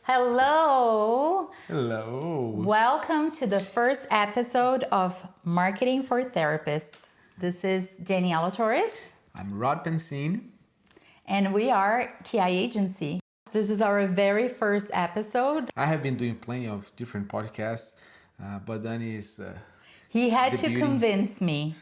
Hello. Hello. Welcome to the first episode of Marketing for Therapists. This is Daniela Torres, I'm Rod Pancine. and we are KIAI Agency. This is our very first episode. I have been doing plenty of different podcasts, but Dani is He had the to beauty. convince me.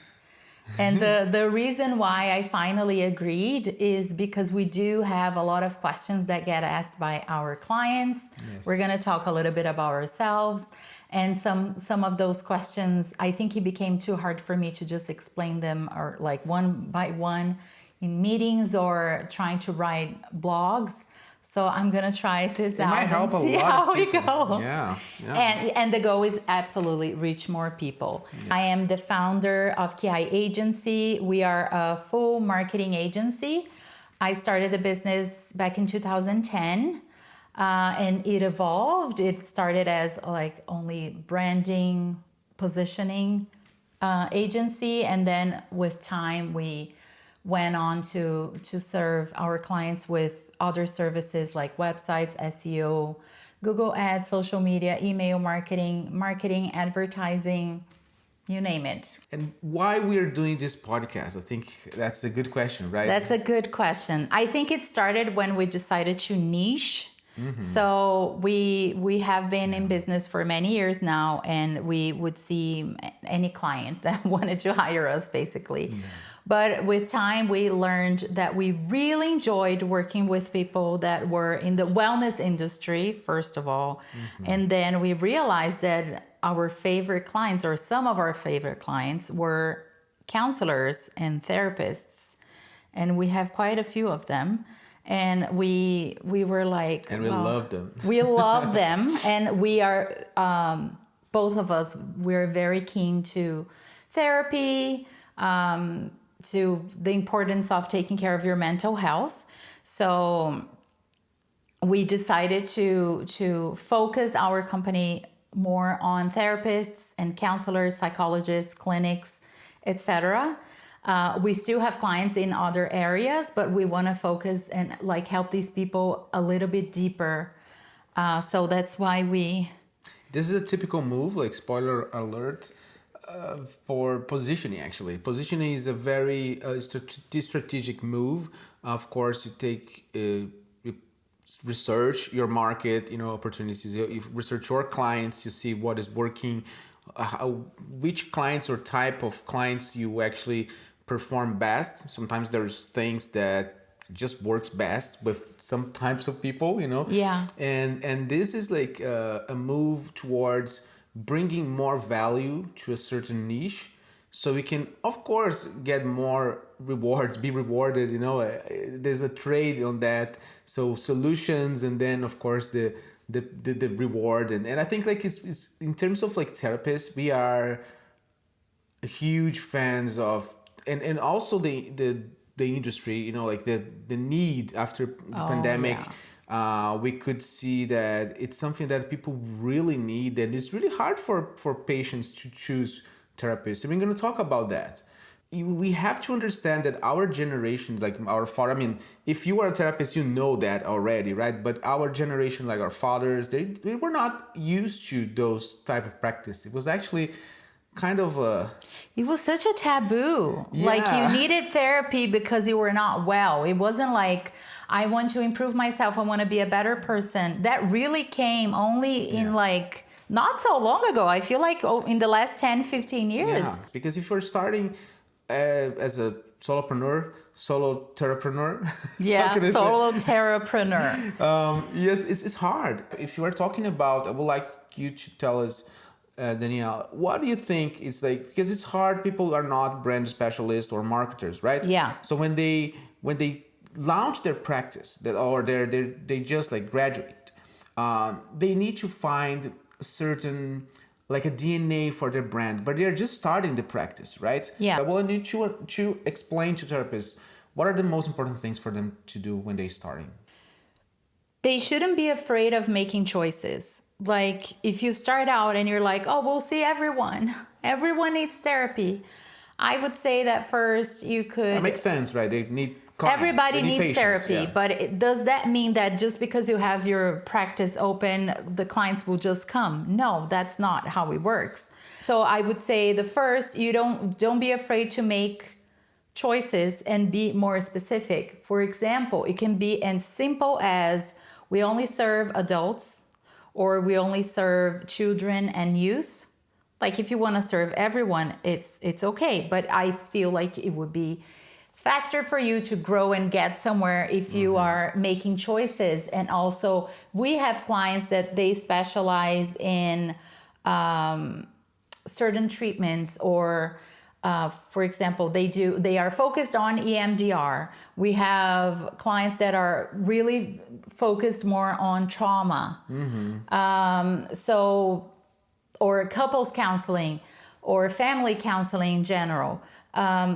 And the reason why I finally agreed is because we do have a lot of questions that get asked by our clients. Yes. We're going to talk a little bit about ourselves. And some of those questions, I think it became too hard for me to just explain them or like one by one in meetings or trying to write blogs. So I'm gonna try this It out might and help a see lot how of it people. goes. Yeah. And the goal is absolutely reach more people. I am the founder of KIAI Agency. We are a full marketing agency. I started the business back in 2010, and it evolved. It started as like only branding, positioning agency, and then with time we went on to serve our clients with other services like websites, SEO, Google Ads, social media, email marketing, advertising, you name it. And why we are doing this podcast? I think that's a good question, right? That's a good question. I think it started when we decided to niche. So we have been in business for many years now, and we would see any client that wanted to hire us, basically. But with time, we learned that we really enjoyed working with people that were in the wellness industry, first of all. And then we realized that our favorite clients, or some of our favorite clients, were counselors and therapists. And we have quite a few of them. And we were like, And we well, love them. we love them, and we are both of us. We're very keen to therapy, to the importance of taking care of your mental health. So we decided to focus our company more on therapists and counselors, psychologists, clinics, etc. We still have clients in other areas, but we want to focus and like help these people a little bit deeper. So that's why we. This is a typical move, like spoiler alert, for positioning actually. Positioning is a very strategic move. Of course, you take you research your market, opportunities. You research your clients, you see what is working, which clients or type of clients you actually perform best. Sometimes there's things that just works best with some types of people, Yeah. and this is like a move towards bringing more value to a certain niche, so we can of course get more rewards, be rewarded, there's a trade on that, so solutions, and then of course the reward, and I think like it's in terms of like therapists, we are huge fans of, and also the industry, like the need after the pandemic. We could see that it's something that people really need, and it's really hard for patients to choose therapists, and we're going to talk about that. We have to understand that our generation, like our father, I mean, if you are a therapist, you know that already, right? But our generation, like our fathers, they were not used to those type of practice. It was actually kind of It was such a taboo. Like you Yeah. needed therapy because you were not well. It wasn't like I want to improve myself, I want to be a better person. That really came only in like not so long ago. I feel like in the last 10, 15 years. Yeah, because if you're starting as a solo therapreneur, how Yeah, can I say? solo therapreneur. Yes, it's hard. If you are talking about, I would like you to tell us, Danielle, what do you think it's like? Because it's hard. People are not brand specialists or marketers, right? Yeah. So when they launch their practice, they just like graduate, they need to find a certain, like a DNA for their brand, but they're just starting the practice, right? Yeah. Well, I need to explain to therapists what are the most important things for them to do when they're starting. They shouldn't be afraid of making choices. Like if you start out and you're like, oh, we'll see everyone. Everyone needs therapy. I would say that first you could. That makes sense, right? They need clients. Everybody They need needs patience, therapy, yeah. but does that mean that just because you have your practice open, the clients will just come? No, that's not how it works. So I would say the first, you don't be afraid to make choices and be more specific. For example, it can be as simple as we only serve adults or we only serve children and youth. Like if you want to serve everyone, it's okay, but I feel like it would be faster for you to grow and get somewhere if you are making choices. And also we have clients that they specialize in certain treatments, or for example, they are focused on EMDR. We have clients that are really focused more on trauma. Or couples counseling or family counseling in general.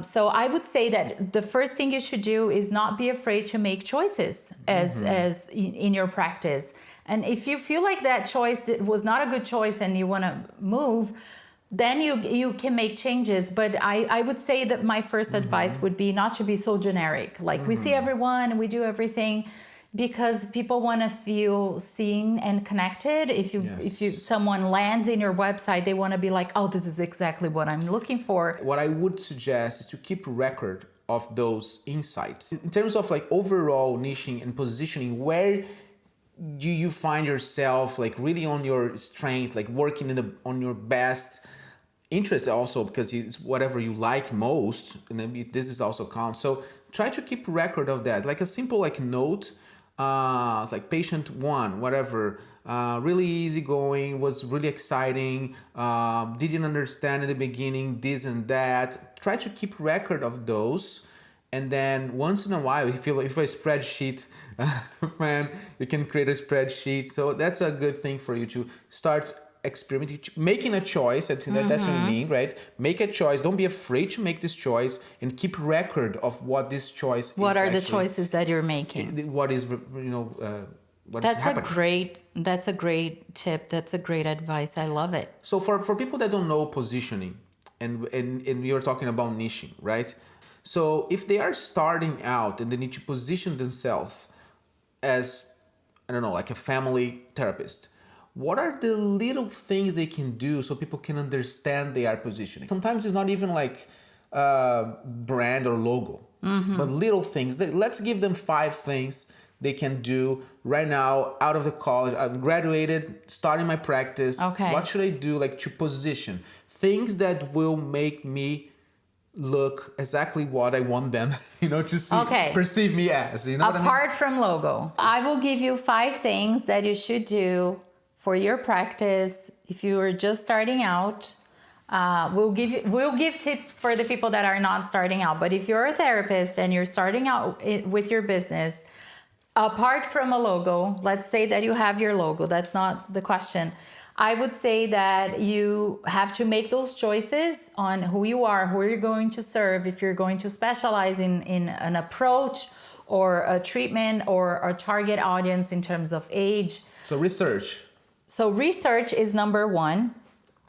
So I would say that the first thing you should do is not be afraid to make choices as in your practice. And if you feel like that choice was not a good choice and you want to move, then you can make changes. But I would say that my first advice would be not to be so generic. Like we see everyone and we do everything, because people want to feel seen and connected. If someone lands in your website, they want to be like, oh, this is exactly what I'm looking for. What I would suggest is to keep record of those insights. In terms of like overall niching and positioning, where do you find yourself like really on your strength, like working on your best interest also, because it's whatever you like most, and then this is also counts. So try to keep record of that, like a simple like note. It's like patient one, whatever, really easygoing, was really exciting, didn't understand in the beginning, this and that. Try to keep record of those. And then once in a while, if you have a spreadsheet, man, you can create a spreadsheet. So that's a good thing for you to start experimenting, making a choice. That's what you mean, right? Make a choice. Don't be afraid to make this choice, and keep record of what this choice is. What are the choices that you're making? What is, what is happening. That's a great tip. That's a great advice. I love it. So for people that don't know positioning, and you're talking about niching, right? So if they are starting out and they need to position themselves as, I don't know, like a family therapist, what are the little things they can do so people can understand they are positioning? Sometimes it's not even like brand or logo, but little things. Let's give them 5 things they can do right now out of the college. I've graduated, starting my practice. Okay. What should I do like to position? Things that will make me look exactly what I want them, to see, perceive me as, Apart from logo, I will give you 5 things that you should do for your practice if you are just starting out. We'll give tips for the people that are not starting out. But if you're a therapist and you're starting out with your business, apart from a logo, let's say that you have your logo. That's not the question. I would say that you have to make those choices on who you are, who you're going to serve, if you're going to specialize in an approach or a treatment or a target audience in terms of age. So research. So research is number 1.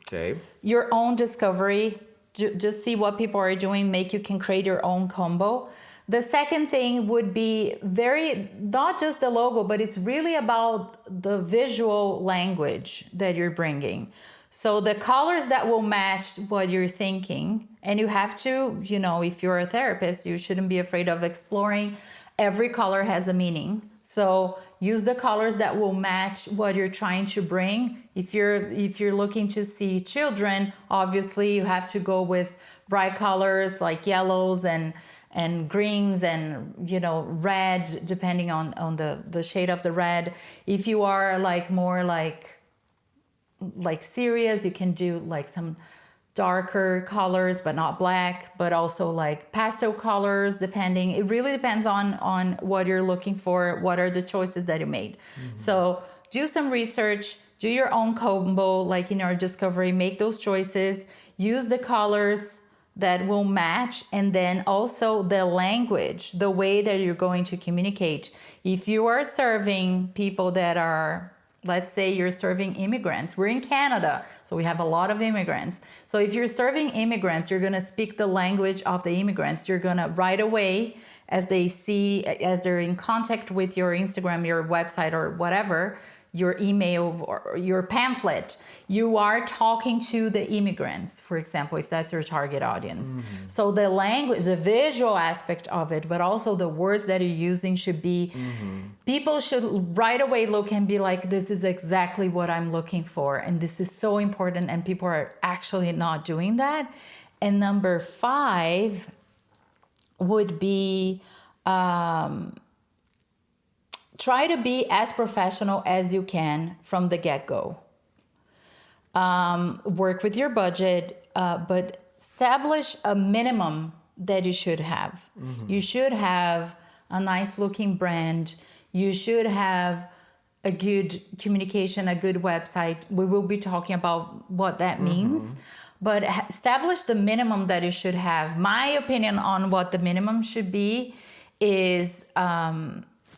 Okay. Your own discovery. Just see what people are doing. You can create your own combo. The second thing would be not just the logo, but it's really about the visual language that you're bringing. So the colors that will match what you're thinking. And you have to, if you're a therapist, you shouldn't be afraid of exploring. Every color has a meaning. So use the colors that will match what you're trying to bring. If you're looking to see children, obviously you have to go with bright colors like yellows and greens and red, depending on the shade of the red. If you are like more like serious, you can do like some darker colors, but not black, but also like pastel colors, depending. It really depends on what you're looking for, what are the choices that you made. So do some research, do your own combo, like in our discovery, make those choices, use the colors that will match, and then also the language, the way that you're going to communicate. If you are serving people that are Let's say you're serving immigrants. We're in Canada, so we have a lot of immigrants. So if you're serving immigrants, you're going to speak the language of the immigrants. You're going to right away, as they see, as they're in contact with your Instagram, your website, or whatever, your email or your pamphlet, you are talking to the immigrants, for example, if that's your target audience. So the language, the visual aspect of it, but also the words that you're using should be, people should right away look and be like, this is exactly what I'm looking for. And this is so important. And people are actually not doing that. And number 5 would be, try to be as professional as you can from the get-go. Work with your budget, but establish a minimum that you should have. You should have a nice looking brand. You should have a good communication, a good website. We will be talking about what that means. But establish the minimum that you should have. My opinion on what the minimum should be is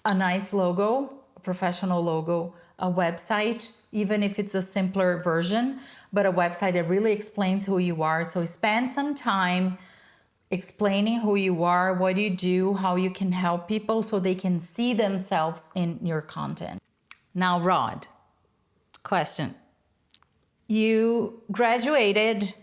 a nice logo, a professional logo, a website, even if it's a simpler version, but a website that really explains who you are. So spend some time explaining who you are, what you do, how you can help people so they can see themselves in your content. Now, Rod, question. You graduated.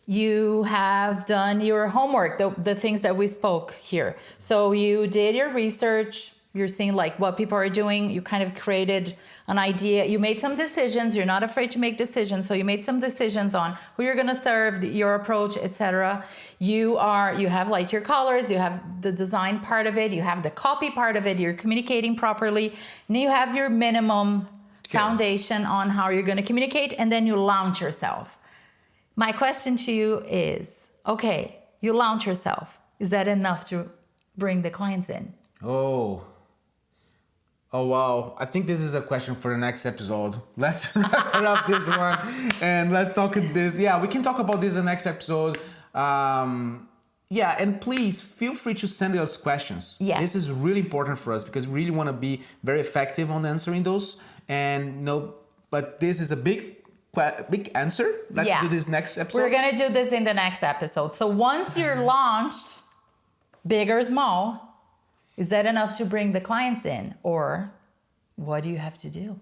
You have done your homework, the things that we spoke here. So you did your research. You're seeing like what people are doing. You kind of created an idea. You made some decisions. You're not afraid to make decisions. So you made some decisions on who you're going to serve, your approach, etc. You have like your colors. You have the design part of it. You have the copy part of it. You're communicating properly. And you have your minimum foundation on how you're going to communicate. And then you launch yourself. My question to you is, okay, you launch yourself. Is that enough to bring the clients in? Oh, wow. I think this is a question for the next episode. Let's wrap it up this one and let's talk this. Yeah, we can talk about this in the next episode. Yeah, and please feel free to send us questions. Yes. This is really important for us because we really want to be very effective on answering those. And but this is a big answer. Let's do this next episode. We're going to do this in the next episode. So once you're launched, big or small, is that enough to bring the clients in? Or what do you have to do?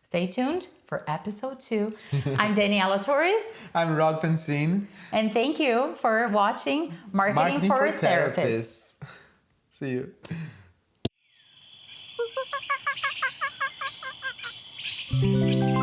Stay tuned for episode 2. I'm Daniela Torres. I'm Rod Pancine. And thank you for watching Marketing for Therapists. See you.